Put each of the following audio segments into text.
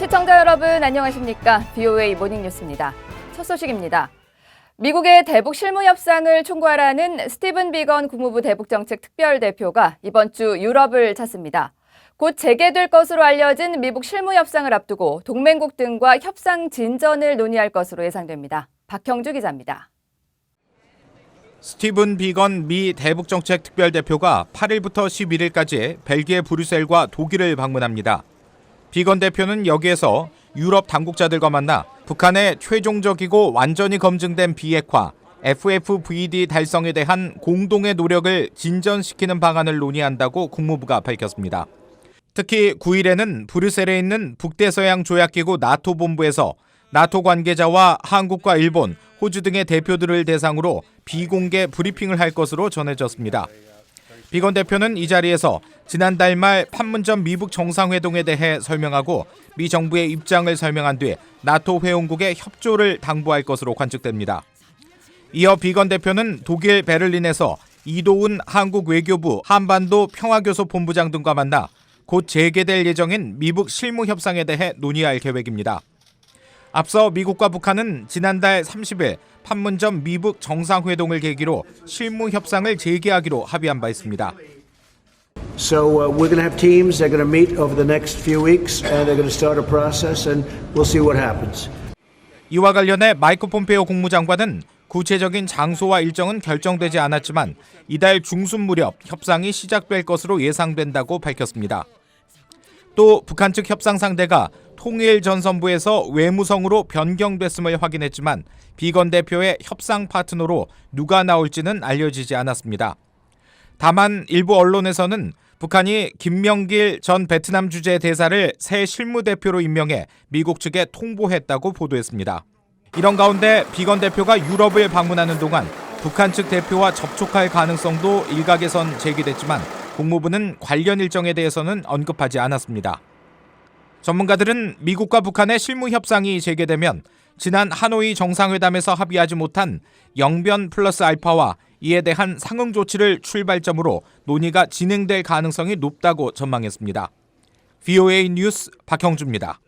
시청자 여러분 안녕하십니까? BOA 모닝뉴스입니다. 첫 소식입니다. 미국의 대북 실무 협상을 총괄하는 스티븐 비건 국무부 대북정책 특별대표가 이번 주 유럽을 찾습니다. 곧 재개될 것으로 알려진 미북 실무 협상을 앞두고 동맹국 등과 협상 진전을 논의할 것으로 예상됩니다. 박형주 기자입니다. 스티븐 비건 미 대북정책 특별대표가 8일부터 11일까지 벨기에 브뤼셀과 독일을 방문합니다. 비건 대표는 여기에서 유럽 당국자들과 만나 북한의 최종적이고 완전히 검증된 비핵화, FFVD 달성에 대한 공동의 노력을 진전시키는 방안을 논의한다고 국무부가 밝혔습니다. 특히 9일에는 브뤼셀에 있는 북대서양 조약기구 나토 본부에서 나토 관계자와 한국과 일본, 호주 등의 대표들을 대상으로 비공개 브리핑을 할 것으로 전해졌습니다. 비건 대표는 이 자리에서 지난달 말 판문점 미북 정상회동에 대해 설명하고 미 정부의 입장을 설명한 뒤 나토 회원국의 협조를 당부할 것으로 관측됩니다. 이어 비건 대표는 독일 베를린에서 이도훈 한국 외교부 한반도 평화교섭 본부장 등과 만나 곧 재개될 예정인 미북 실무 협상에 대해 논의할 계획입니다. 앞서 미국과 북한은 지난달 30일 판문점 미북 정상회동을 계기로 실무 협상을 재개하기로 합의한 바 있습니다. So we're going to have teams. They're going to meet over the next few weeks, and they're going to start a process, and we'll see what happens. 이와 관련해 마이크 폼페이오 국무장관은 구체적인 장소와 일정은 결정되지 않았지만 이달 중순 무렵 협상이 시작될 것으로 예상된다고 밝혔습니다. 또 북한 측 협상 상대가 통일전선부에서 외무성으로 변경됐음을 확인했지만 비건 대표의 협상 파트너로 누가 나올지는 알려지지 않았습니다. 다만 일부 언론에서는 북한이 김명길 전 베트남 주재 대사를 새 실무대표로 임명해 미국 측에 통보했다고 보도했습니다. 이런 가운데 비건 대표가 유럽을 방문하는 동안 북한 측 대표와 접촉할 가능성도 일각에선 제기됐지만 국무부는 관련 일정에 대해서는 언급하지 않았습니다. 전문가들은 미국과 북한의 실무 협상이 재개되면 지난 하노이 정상회담에서 합의하지 못한 영변 플러스 알파와 이에 대한 상응 조치를 출발점으로 논의가 진행될 가능성이 높다고 전망했습니다. BOA 뉴스 박형주입니다.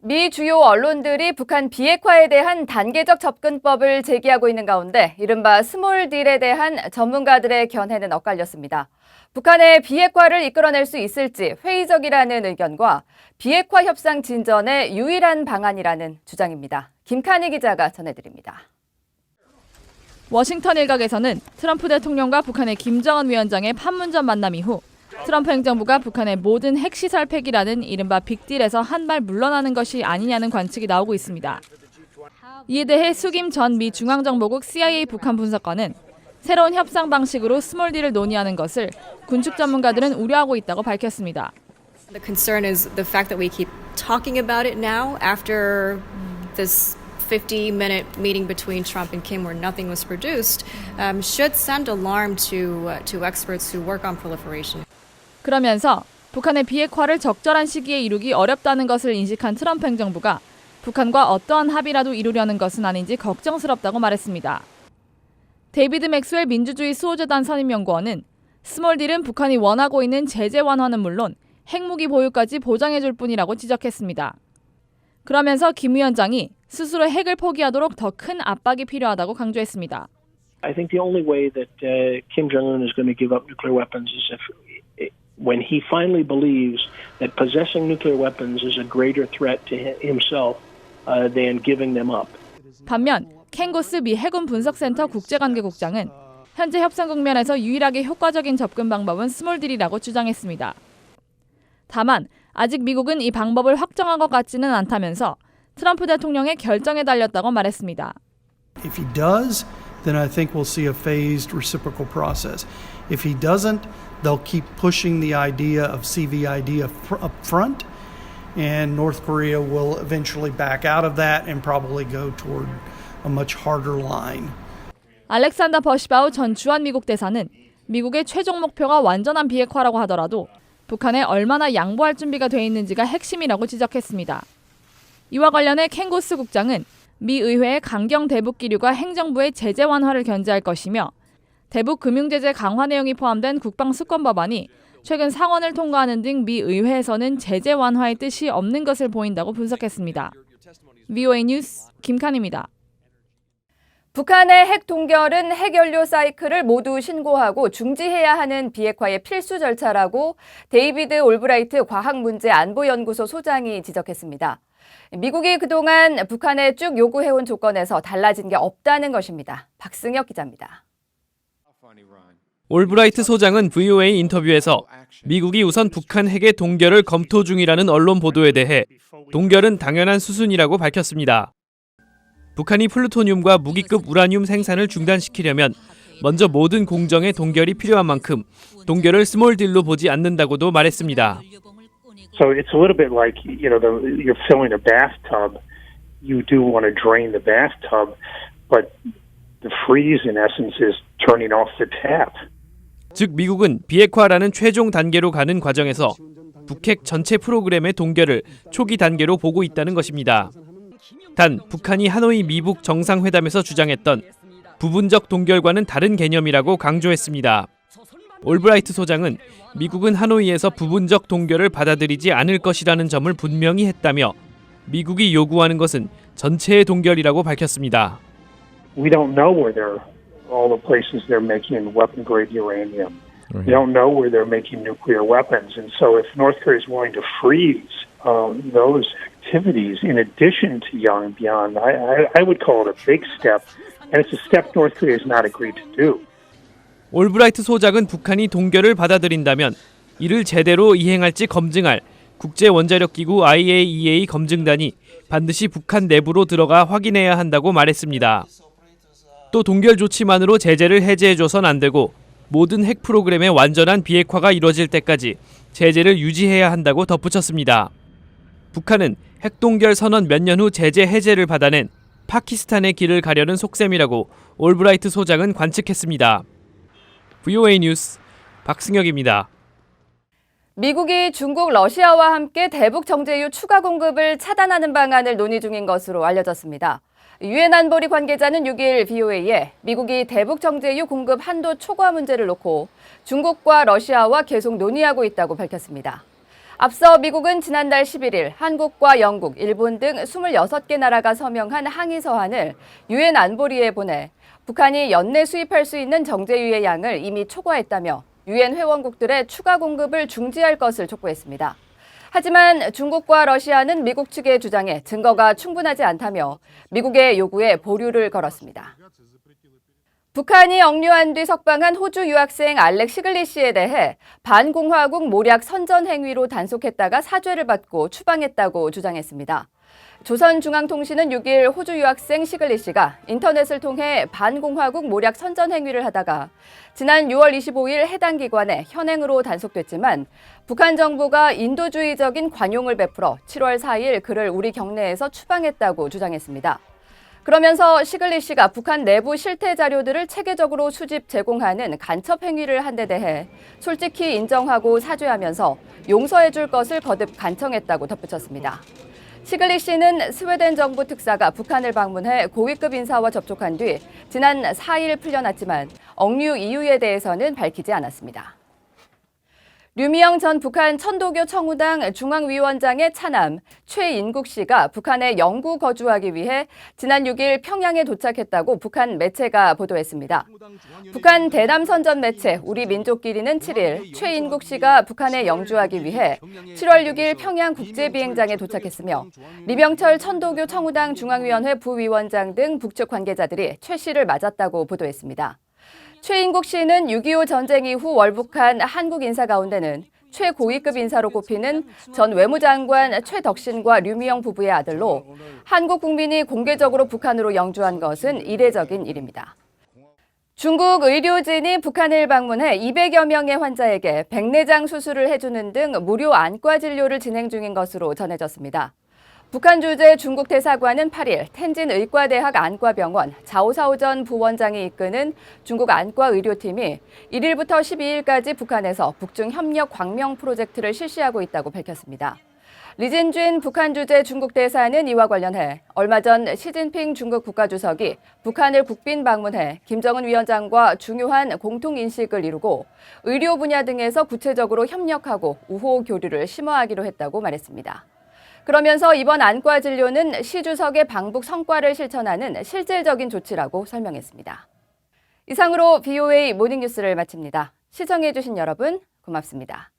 미 주요 언론들이 북한 비핵화에 대한 단계적 접근법을 제기하고 있는 가운데 이른바 스몰 딜에 대한 전문가들의 견해는 엇갈렸습니다. 북한의 비핵화를 이끌어낼 수 있을지 회의적이라는 의견과 비핵화 협상 진전의 유일한 방안이라는 주장입니다. 김칸희 기자가 전해드립니다. 워싱턴 일각에서는 트럼프 대통령과 북한의 김정은 위원장의 판문점 만남 이후 트럼프 행정부가 북한의 모든 핵시설 폐기라는 이른바 빅딜에서 한 발 물러나는 것이 아니냐는 관측이 나오고 있습니다. 이에 대해 수김 전 미 중앙정보국 CIA 북한 분석관은 새로운 협상 방식으로 스몰 딜을 논의하는 것을 군축 전문가들은 우려하고 있다고 밝혔습니다. The concern is the fact that we keep talking about it now after this 50-minute meeting between Trump and Kim where nothing was produced should send alarm to experts who work on proliferation. 그러면서 북한의 비핵화를 적절한 시기에 이루기 어렵다는 것을 인식한 트럼프 행정부가 북한과 어떠한 합의라도 이루려는 것은 아닌지 걱정스럽다고 말했습니다. 데이비드 맥스웰 민주주의 수호재단 선임연구원은 스몰 딜은 북한이 원하고 있는 제재 완화는 물론 핵무기 보유까지 보장해줄 뿐이라고 지적했습니다. 그러면서 김 위원장이 스스로 핵을 포기하도록 더 큰 압박이 필요하다고 강조했습니다. I think the only way that Kim Jong-un is going to give up nuclear weapons is when he finally believes that possessing nuclear weapons is a greater threat to himself than giving them up. 반면 켄 고스 미 해군 분석센터 국제관계국장은 현재 협상 국면에서 유일하게 효과적인 접근 방법은 스몰 딜이라고 주장했습니다. 다만 아직 미국은 이 방법을 확정한 것 같지는 않다면서 트럼프 대통령의 결정에 달렸다고 말했습니다. If he does, then I think we'll see a phased reciprocal process. If he doesn't, they'll keep pushing the idea of CVID up front, and North Korea will eventually back out of that and probably go toward a much harder line. 알렉산더 버시바우 전 주한 미국 대사는 미국의 최종 목표가 완전한 비핵화라고 하더라도 북한에 얼마나 양보할 준비가 돼 있는지가 핵심이라고 지적했습니다. 이와 관련해 켄 고스 국장은 미 의회의 강경 대북 기류가 행정부의 제재 완화를 견제할 것이며 대북 금융제재 강화 내용이 포함된 국방수권 법안이 최근 상원을 통과하는 등 미 의회에서는 제재 완화의 뜻이 없는 것을 보인다고 분석했습니다. VOA 뉴스 김칸입니다. 북한의 핵 동결은 핵연료 사이클을 모두 신고하고 중지해야 하는 비핵화의 필수 절차라고 데이비드 올브라이트 과학문제안보연구소 소장이 지적했습니다. 미국이 그동안 북한에 쭉 요구해온 조건에서 달라진 게 없다는 것입니다. 박승혁 기자입니다. 올브라이트 소장은 VOA 인터뷰에서 미국이 우선 북한 핵의 동결을 검토 중이라는 언론 보도에 대해 동결은 당연한 수순이라고 밝혔습니다. 북한이 플루토늄과 무기급 우라늄 생산을 중단시키려면 먼저 모든 공정의 동결이 필요한 만큼 동결을 스몰 딜로 보지 않는다고도 말했습니다. So it's a little bit like, you're filling a bathtub. You do want to drain the bathtub, but the freeze in essence is turning off the tap. 즉 미국은 비핵화라는 최종 단계로 가는 과정에서 북핵 전체 프로그램의 동결을 초기 단계로 보고 있다는 것입니다. 단 북한이 하노이 미북 정상회담에서 주장했던 부분적 동결과는 다른 개념이라고 강조했습니다. 올브라이트 소장은 미국은 하노이에서 부분적 동결을 받아들이지 않을 것이라는 점을 분명히 했다며 미국이 요구하는 것은 전체의 동결이라고 밝혔습니다. We don't know where all the places they're making weapon-grade uranium. We don't know where they're making nuclear weapons. And so if North Korea is willing to freeze those activities in addition to young beyond, I would call it a big step. And it's a step North Korea has not agreed to do. 올브라이트 소장은 북한이 동결을 받아들인다면 이를 제대로 이행할지 검증할 국제원자력기구 IAEA 검증단이 반드시 북한 내부로 들어가 확인해야 한다고 말했습니다. 또 동결 조치만으로 제재를 해제해줘선 안 되고 모든 핵 프로그램의 완전한 비핵화가 이뤄질 때까지 제재를 유지해야 한다고 덧붙였습니다. 북한은 핵동결 선언 몇 년 후 제재 해제를 받아낸 파키스탄의 길을 가려는 속셈이라고 올브라이트 소장은 관측했습니다. VOA 뉴스 박승혁입니다. 미국이 중국, 러시아와 함께 대북 정제유 추가 공급을 차단하는 방안을 논의 중인 것으로 알려졌습니다. 유엔 안보리 관계자는 6일 VOA에 미국이 대북 정제유 공급 한도 초과 문제를 놓고 중국과 러시아와 계속 논의하고 있다고 밝혔습니다. 앞서 미국은 지난달 11일 한국과 영국, 일본 등 26개 나라가 서명한 항의 서한을 유엔 안보리에 보내 북한이 연내 수입할 수 있는 정제유의 양을 이미 초과했다며 유엔 회원국들의 추가 공급을 중지할 것을 촉구했습니다. 하지만 중국과 러시아는 미국 측의 주장에 증거가 충분하지 않다며 미국의 요구에 보류를 걸었습니다. 북한이 억류한 뒤 석방한 호주 유학생 알렉 시글리시에 대해 반공화국 모략 선전 행위로 단속했다가 사죄를 받고 추방했다고 주장했습니다. 조선중앙통신은 6일 호주 유학생 시글리시가 인터넷을 통해 반공화국 모략 선전 행위를 하다가 지난 6월 25일 해당 기관에 현행으로 단속됐지만 북한 정부가 인도주의적인 관용을 베풀어 7월 4일 그를 우리 경내에서 추방했다고 주장했습니다. 그러면서 시글리시가 북한 내부 실태 자료들을 체계적으로 수집 제공하는 간첩 행위를 한 데 대해 솔직히 인정하고 사죄하면서 용서해 줄 것을 거듭 간청했다고 덧붙였습니다. 시글리시는 스웨덴 정부 특사가 북한을 방문해 고위급 인사와 접촉한 뒤 지난 4일 풀려났지만 억류 이유에 대해서는 밝히지 않았습니다. 류미영 전 북한 천도교 청우당 중앙위원장의 차남 최인국 씨가 북한에 영구 거주하기 위해 지난 6일 평양에 도착했다고 북한 매체가 보도했습니다. 북한 대남선전 매체 우리민족끼리는 7일 최인국 씨가 북한에 영주하기 위해 7월 6일 평양 국제비행장에 도착했으며 리병철 천도교 청우당 중앙위원회 부위원장 등 북측 관계자들이 최 씨를 맞았다고 보도했습니다. 최인국 씨는 6.25 전쟁 이후 월북한 한국 인사 가운데는 최고위급 인사로 꼽히는 전 외무장관 최덕신과 류미영 부부의 아들로 한국 국민이 공개적으로 북한으로 영주한 것은 이례적인 일입니다. 중국 의료진이 북한을 방문해 200여 명의 환자에게 백내장 수술을 해주는 등 무료 안과 진료를 진행 중인 것으로 전해졌습니다. 북한 주재 중국 대사관은 8일 텐진 의과대학 안과병원 자오사오 전 부원장이 이끄는 중국 안과 의료팀이 1일부터 12일까지 북한에서 북중 협력 광명 프로젝트를 실시하고 있다고 밝혔습니다. 리진쥔 북한 주재 중국 대사는 이와 관련해 얼마 전 시진핑 중국 국가주석이 북한을 국빈 방문해 김정은 위원장과 중요한 공통인식을 이루고 의료 분야 등에서 구체적으로 협력하고 우호 교류를 심화하기로 했다고 말했습니다. 그러면서 이번 안과 진료는 시 주석의 방북 성과를 실천하는 실질적인 조치라고 설명했습니다. 이상으로 VOA 모닝뉴스를 마칩니다. 시청해주신 여러분 고맙습니다.